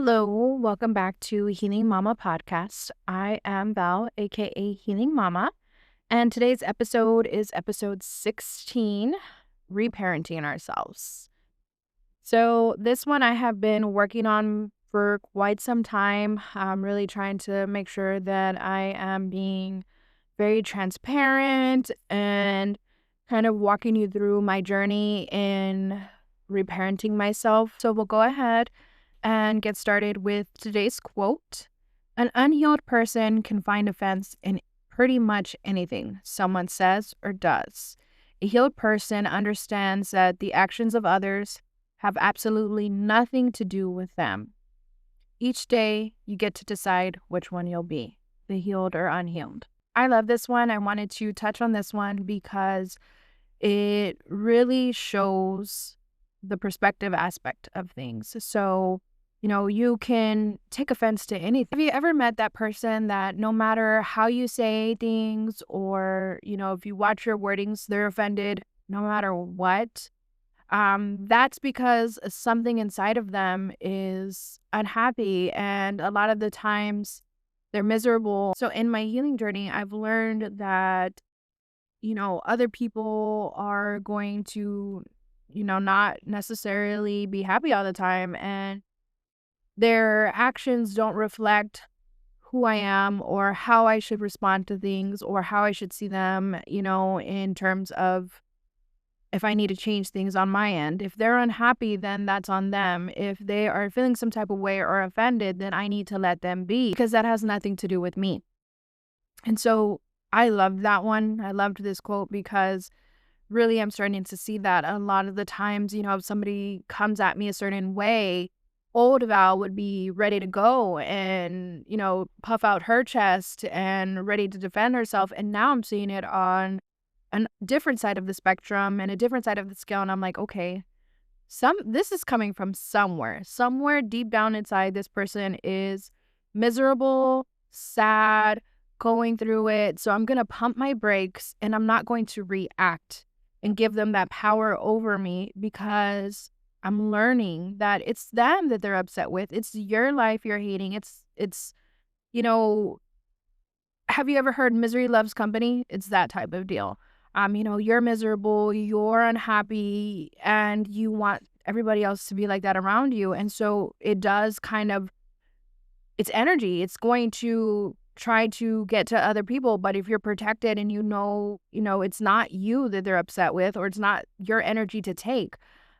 Hello, welcome back to Healing Mama podcast. I am Val, aka Healing Mama, and today's episode is episode 16, Reparenting Ourselves. So, this one I have been working on for quite some time. I'm really trying to make sure that I am being very transparent and kind of walking you through my journey in reparenting myself. So, we'll go ahead and get started with today's quote. An unhealed person can find offense in pretty much anything someone says or does. A healed person understands that the actions of others have absolutely nothing to do with them. Each day, you get to decide which one you'll be, the healed or unhealed. I love this one. I wanted to touch on this one because it really shows the perspective aspect of things. So, you can take offense to anything. Have you ever met that person that no matter how you say things or, if you watch your wordings, they're offended no matter what? That's because something inside of them is unhappy, and a lot of the times they're miserable. So in my healing journey, I've learned that, other people are going to, not necessarily be happy all the time, and their actions don't reflect who I am or how I should respond to things or how I should see them, in terms of if I need to change things on my end. If they're unhappy, then that's on them. If they are feeling some type of way or offended, then I need to let them be because that has nothing to do with me. And so I loved that one. I loved this quote because really I'm starting to see that a lot of the times, if somebody comes at me a certain way, old Val would be ready to go and, puff out her chest and ready to defend herself. And now I'm seeing it on a different side of the spectrum and a different side of the scale. And I'm like, okay, this is coming from somewhere deep down inside. This person is miserable, sad, going through it. So I'm going to pump my brakes and I'm not going to react and give them that power over me because I'm learning that it's them that they're upset with. It's your life you're hating. It's, you know, have you ever heard misery loves company? It's that type of deal. You're miserable, you're unhappy, and you want everybody else to be like that around you. And so it does it's energy. It's going to try to get to other people. But if you're protected and it's not you that they're upset with, or it's not your energy to take.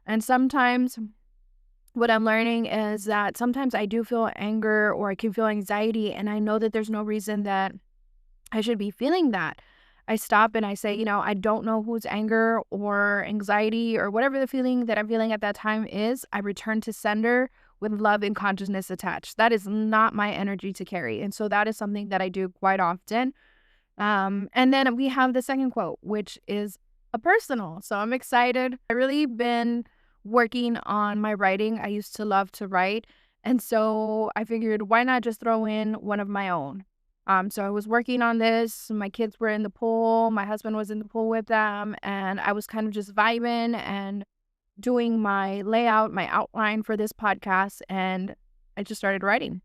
And sometimes what I'm learning is that sometimes I do feel anger or I can feel anxiety, and I know that there's no reason that I should be feeling that. I stop and I say, I don't know whose anger or anxiety or whatever the feeling that I'm feeling at that time is. I return to sender with love and consciousness attached. That is not my energy to carry. And so that is something that I do quite often. And then we have the second quote, which is a personal. So I'm excited. I really been working on my writing. I used to love to write. And so I figured, why not just throw in one of my own? So I was working on this. My kids were in the pool. My husband was in the pool with them. And I was kind of just vibing and doing my layout, my outline for this podcast. And I just started writing.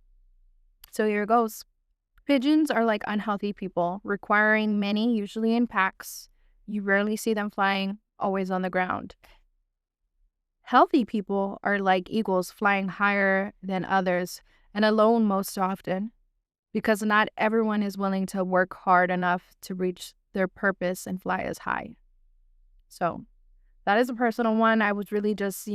So here it goes. Pigeons are like unhealthy people, requiring many, usually in packs. You rarely see them flying, always on the ground. Healthy people are like eagles, flying higher than others and alone most often, because not everyone is willing to work hard enough to reach their purpose and fly as high. So that is a personal one. I was really just,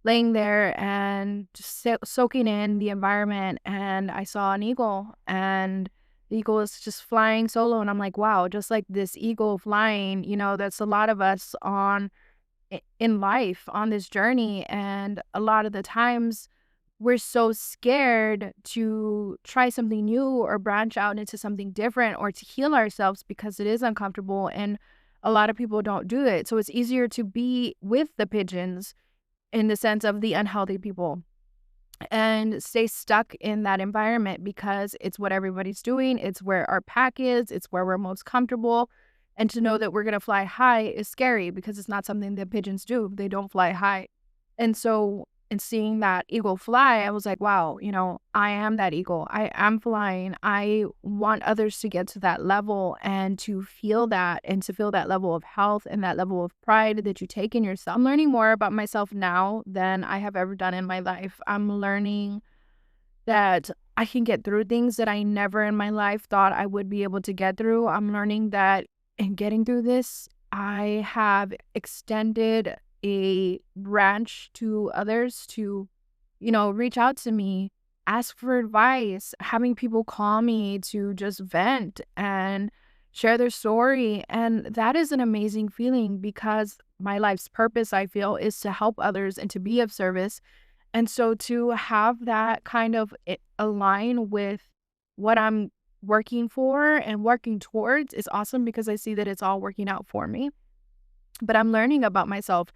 laying there and just soaking in the environment, and I saw an eagle, and the eagle is just flying solo, and I'm like, wow, just like this eagle flying, that's a lot of us in life on this journey. And a lot of the times we're so scared to try something new or branch out into something different or to heal ourselves because it is uncomfortable, and a lot of people don't do it. So it's easier to be with the pigeons in the sense of the unhealthy people and stay stuck in that environment because it's what everybody's doing. It's where our pack is. It's where we're most comfortable. And to know that we're going to fly high is scary because it's not something that pigeons do. They don't fly high. And so and seeing that eagle fly, I was like, wow, I am that eagle. I am flying. I want others to get to that level and to feel that and to feel that level of health and that level of pride that you take in yourself. I'm learning more about myself now than I have ever done in my life. I'm learning that I can get through things that I never in my life thought I would be able to get through. I'm learning that in getting through this, I have extended a branch to others to, reach out to me, ask for advice, having people call me to just vent and share their story. And that is an amazing feeling because my life's purpose, I feel, is to help others and to be of service. And so to have that kind of align with what I'm working for and working towards is awesome because I see that it's all working out for me. But I'm learning about myself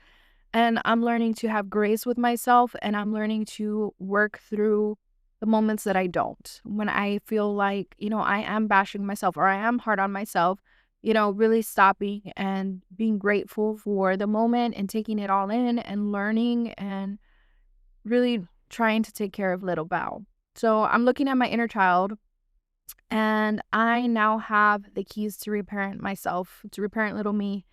and I'm learning to have grace with myself and I'm learning to work through the moments that I don't. When I feel like, I am bashing myself or I am hard on myself, really stopping and being grateful for the moment and taking it all in and learning and really trying to take care of little Val. So I'm looking at my inner child and I now have the keys to reparent myself, to reparent little me.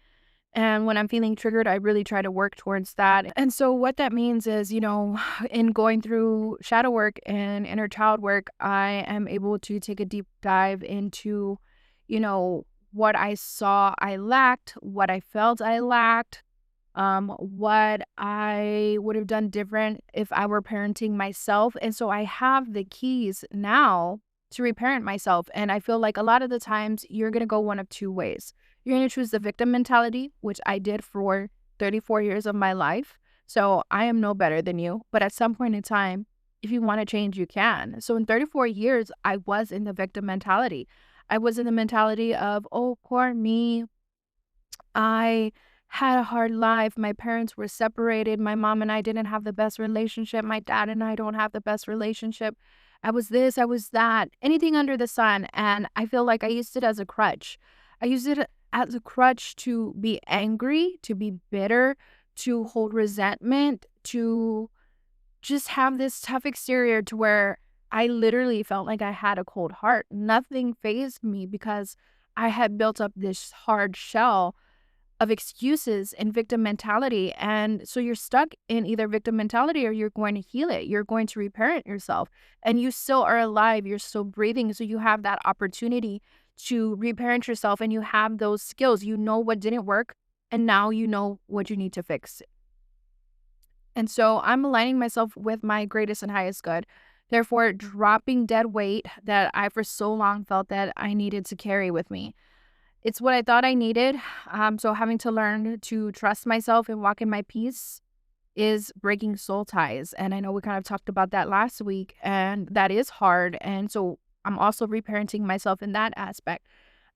And when I'm feeling triggered, I really try to work towards that. And so what that means is, in going through shadow work and inner child work, I am able to take a deep dive into, what I saw I lacked, what I felt I lacked, what I would have done different if I were parenting myself. And so I have the keys now to reparent myself. And I feel like a lot of the times you're going to go one of two ways. You're going to choose the victim mentality, which I did for 34 years of my life. So I am no better than you. But at some point in time, if you want to change, you can. So in 34 years, I was in the victim mentality. I was in the mentality of, oh, poor me. I had a hard life. My parents were separated. My mom and I didn't have the best relationship. My dad and I don't have the best relationship. I was this, I was that, anything under the sun. And I feel like I used it as a crutch. I used it as a crutch to be angry, to be bitter, to hold resentment, to just have this tough exterior to where I literally felt like I had a cold heart. Nothing fazed me because I had built up this hard shell of excuses and victim mentality. And so you're stuck in either victim mentality or you're going to heal it. You're going to reparent yourself and you still are alive. You're still breathing. So you have that opportunity to reparent yourself and you have those skills. You know what didn't work and now you know what you need to fix. And so I'm aligning myself with my greatest and highest good. Therefore, dropping dead weight that I for so long felt that I needed to carry with me. It's what I thought I needed. So having to learn to trust myself and walk in my peace is breaking soul ties. And I know we kind of talked about that last week, and that is hard. And so I'm also reparenting myself in that aspect.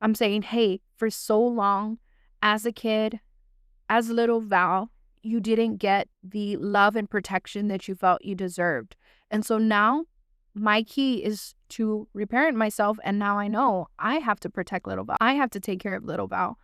I'm saying, hey, for so long as a kid, as little Val, you didn't get the love and protection that you felt you deserved. And so now my key is to reparent myself. And now I know I have to protect little Val. I have to take care of little Val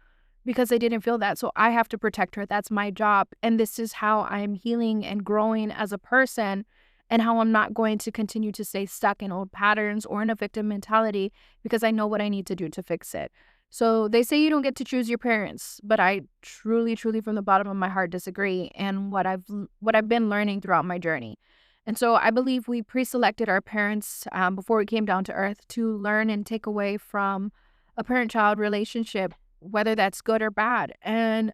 because I didn't feel that. So I have to protect her. That's my job. And this is how I'm healing and growing as a person and how I'm not going to continue to stay stuck in old patterns or in a victim mentality because I know what I need to do to fix it. So they say you don't get to choose your parents, but I truly, truly from the bottom of my heart disagree and what I've been learning throughout my journey. And so I believe we pre-selected our parents before we came down to earth to learn and take away from a parent-child relationship, whether that's good or bad. And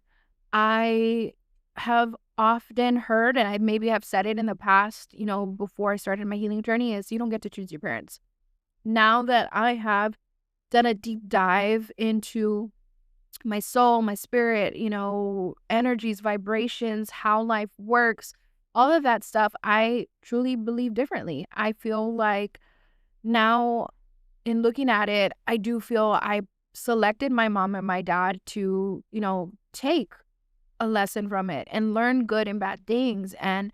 I have often heard, and I maybe have said it in the past, before I started my healing journey, is you don't get to choose your parents. Now that I have done a deep dive into my soul, my spirit, energies, vibrations, how life works, all of that stuff, I truly believe differently. I feel like now in looking at it, I do feel I selected my mom and my dad to, take a lesson from it and learn good and bad things. And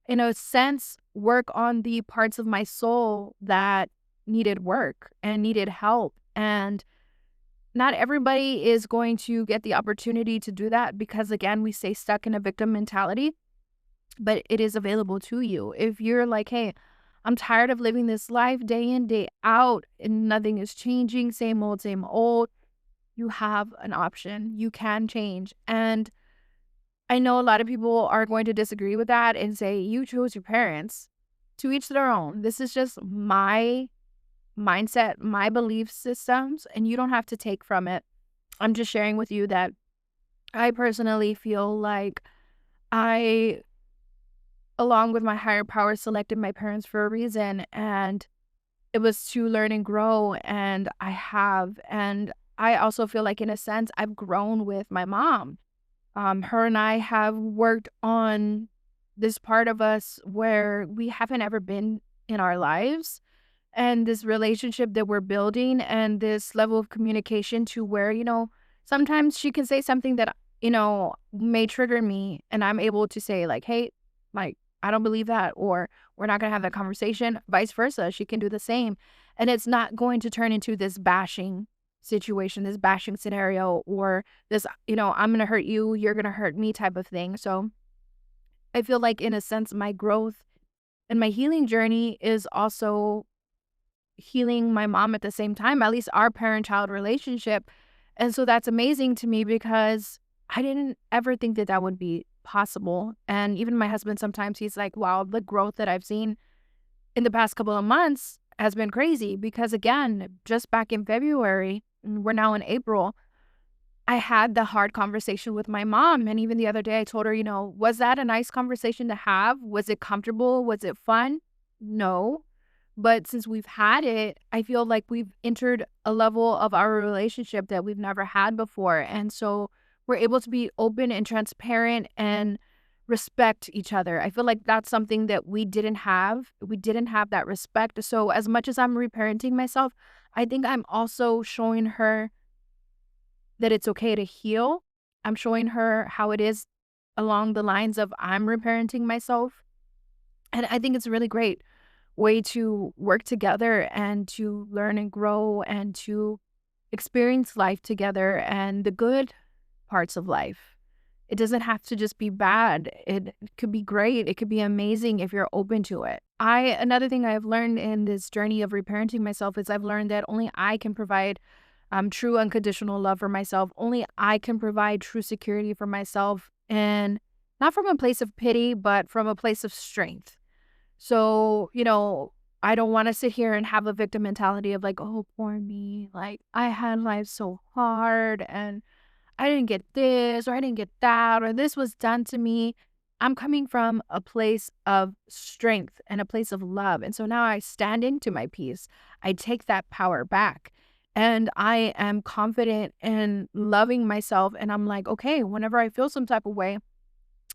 in a sense, work on the parts of my soul that needed work and needed help. And not everybody is going to get the opportunity to do that because, again, we stay stuck in a victim mentality. but it is available to you. If you're like, hey, I'm tired of living this life day in, day out, and nothing is changing, same old, you have an option. You can change. And I know a lot of people are going to disagree with that and say, you chose your parents. To each their own. This is just my mindset, my belief systems, and you don't have to take from it. I'm just sharing with you that I personally feel like I, along with my higher power, selected my parents for a reason, and it was to learn and grow, and I have. And I also feel like, in a sense, I've grown with my mom. Her and I have worked on this part of us where we haven't ever been in our lives, and this relationship that we're building, and this level of communication to where, sometimes she can say something that, may trigger me, and I'm able to say, like, hey, like, I don't believe that, or we're not going to have that conversation. Vice versa, she can do the same. And it's not going to turn into this bashing situation, this bashing scenario, or this, I'm going to hurt you, you're going to hurt me type of thing. So I feel like, in a sense, my growth and my healing journey is also healing my mom at the same time, at least our parent-child relationship. And so that's amazing to me, because I didn't ever think that that would be possible. And even my husband, sometimes he's like, wow, the growth that I've seen in the past couple of months has been crazy. Because again, just back in February, and we're now in April, I had the hard conversation with my mom. And even the other day, I told her, was that a nice conversation to have? Was it comfortable? Was it fun? No. But since we've had it, I feel like we've entered a level of our relationship that we've never had before. And so we're able to be open and transparent and respect each other. I feel like that's something that we didn't have. We didn't have that respect. So as much as I'm reparenting myself, I think I'm also showing her that it's okay to heal. I'm showing her how it is along the lines of I'm reparenting myself. And I think it's a really great way to work together and to learn and grow and to experience life together and the good parts of life. It doesn't have to just be bad. It could be great. It could be amazing if you're open to it. Another thing I've learned in this journey of reparenting myself is I've learned that only I can provide true unconditional love for myself. Only I can provide true security for myself, and not from a place of pity, but from a place of strength. So, I don't want to sit here and have a victim mentality of like, oh, poor me. Like, I had life so hard and I didn't get this, or I didn't get that, or this was done to me. I'm coming from a place of strength and a place of love. And so now I stand into my peace. I take that power back. And I am confident in loving myself. And I'm like, okay, whenever I feel some type of way,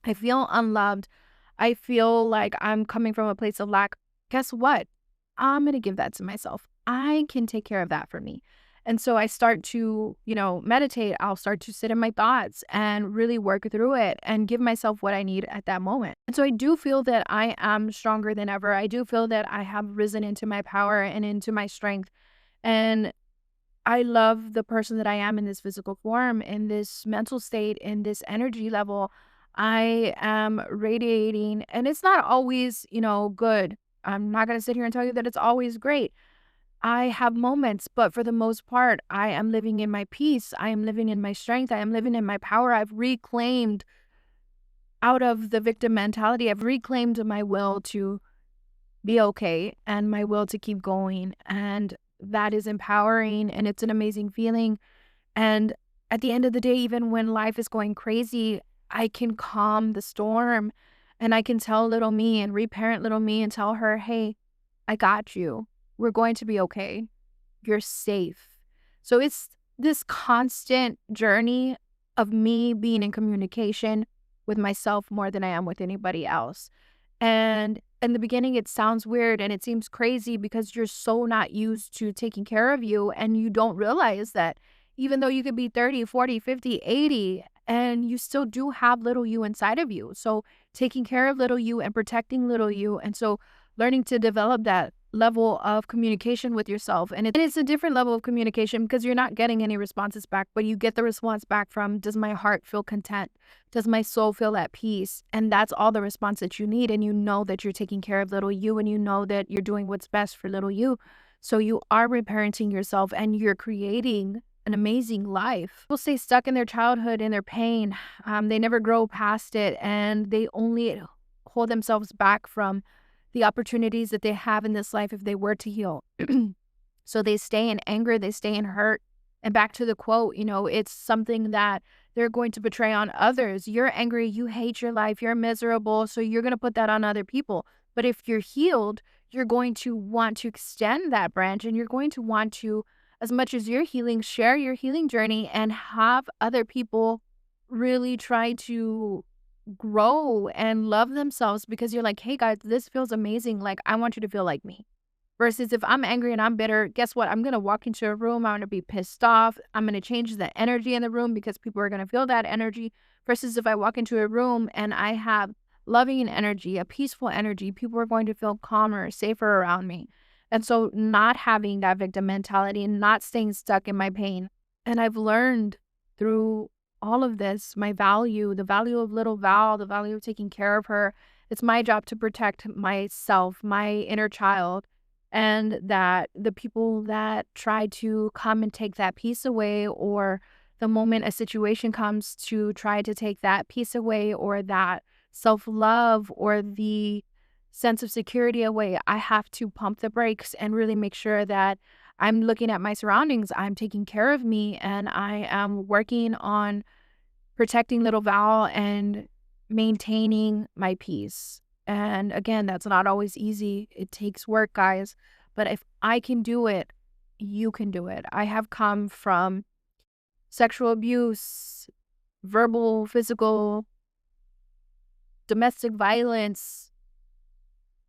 I feel unloved, I feel like I'm coming from a place of lack, guess what? I'm going to give that to myself. I can take care of that for me. And so I start to, meditate. I'll start to sit in my thoughts and really work through it and give myself what I need at that moment. And so I do feel that I am stronger than ever. I do feel that I have risen into my power and into my strength. And I love the person that I am in this physical form, in this mental state, in this energy level. I am radiating, and it's not always, good. I'm not going to sit here and tell you that it's always great. I have moments, but for the most part, I am living in my peace. I am living in my strength. I am living in my power. I've reclaimed out of the victim mentality. I've reclaimed my will to be okay and my will to keep going. And that is empowering, and it's an amazing feeling. And at the end of the day, even when life is going crazy, I can calm the storm, and I can tell little me and reparent little me and tell her, hey, I got you. We're going to be okay. You're safe. So it's this constant journey of me being in communication with myself more than I am with anybody else. And in the beginning, it sounds weird and it seems crazy because you're so not used to taking care of you, and you don't realize that even though you could be 30, 40, 50, 80, and you still do have little you inside of you. So taking care of little you and protecting little you. And so learning to develop that level of communication with yourself. And it's a different level of communication because you're not getting any responses back, but you get the response back from, does my heart feel content? Does my soul feel at peace? And that's all the response that you need. And you know that you're taking care of little you, and you know that you're doing what's best for little you. So you are reparenting yourself, and you're creating an amazing life. People stay stuck in their childhood, in their pain. They never grow past it, and they only hold themselves back from the opportunities that they have in this life if they were to heal. So they stay in anger, they stay in hurt. And back to the quote, it's something that they're going to betray on others. You're angry, you hate your life, you're miserable, so you're going to put that on other people. But if you're healed, you're going to want to extend that branch, and you're going to want to, as much as you're healing, share your healing journey and have other people really try to grow and love themselves, because you're like, hey guys, this feels amazing. Like, I want you to feel like me. Versus if I'm angry and I'm bitter, guess what? I'm going to walk into a room, I'm going to be pissed off. I'm going to change the energy in the room because people are going to feel that energy. Versus if I walk into a room and I have loving energy, a peaceful energy, people are going to feel calmer, safer around me. And so not having that victim mentality and not staying stuck in my pain. And I've learned through all of this, the value of little Val, the value of taking care of her. It's my job to protect myself, my inner child, and that the people that try to come and take that peace away, or the moment a situation comes to try to take that peace away, or that self-love or the sense of security away, I have to pump the brakes and really make sure that I'm looking at my surroundings, I'm taking care of me, and I am working on protecting little Val and maintaining my peace. And again, that's not always easy. It takes work, guys. But if I can do it, you can do it. I have come from sexual abuse, verbal, physical, domestic violence,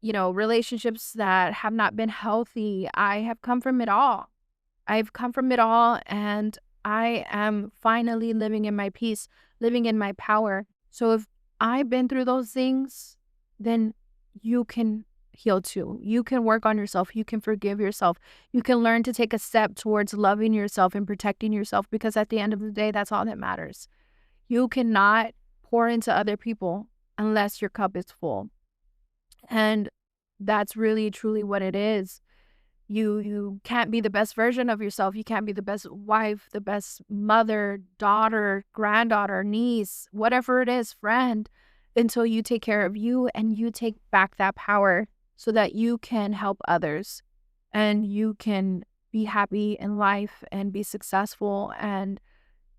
relationships that have not been healthy. I have come from it all. I've come from it all, and I am finally living in my peace, living in my power. So if I've been through those things, then you can heal too. You can work on yourself. You can forgive yourself. You can learn to take a step towards loving yourself and protecting yourself, because at the end of the day, that's all that matters. You cannot pour into other people unless your cup is full. And that's really, truly what it is. You can't be the best version of yourself. You can't be the best wife, the best mother, daughter, granddaughter, niece, whatever it is, friend, until you take care of you and you take back that power so that you can help others and you can be happy in life and be successful, and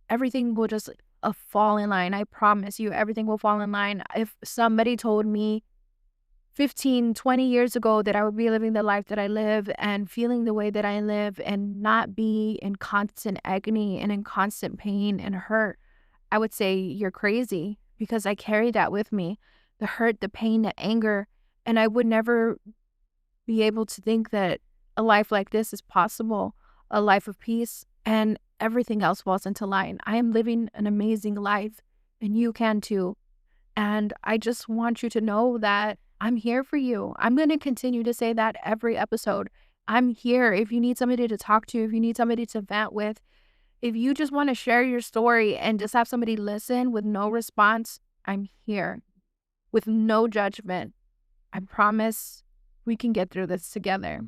everything will just fall in line. I promise you, everything will fall in line. If somebody told me 15, 20 years ago that I would be living the life that I live and feeling the way that I live and not be in constant agony and in constant pain and hurt, I would say you're crazy, because I carry that with me, the hurt, the pain, the anger, and I would never be able to think that a life like this is possible, a life of peace, and everything else falls into line. I am living an amazing life, and you can too. And I just want you to know that I'm here for you. I'm going to continue to say that every episode. I'm here if you need somebody to talk to, if you need somebody to vent with, if you just want to share your story and just have somebody listen with no response. I'm here with no judgment. I promise we can get through this together.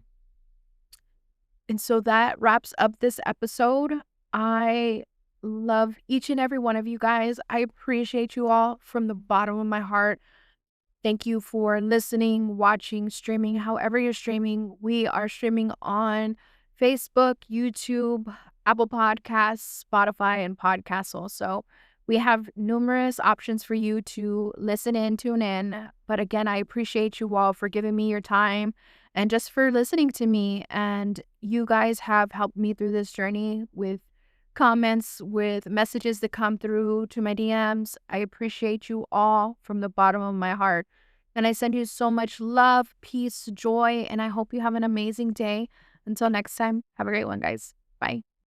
And so that wraps up this episode. I love each and every one of you guys. I appreciate you all from the bottom of my heart. Thank you for listening, watching, streaming, however you're streaming. We are streaming on Facebook, YouTube, Apple Podcasts, Spotify, and Podcasts also. We have numerous options for you to listen in, tune in. But again, I appreciate you all for giving me your time and just for listening to me. And you guys have helped me through this journey with comments, with messages that come through to my DMs. I appreciate you all from the bottom of my heart. And I send you so much love, peace, joy, and I hope you have an amazing day. Until next time, have a great one, guys. Bye.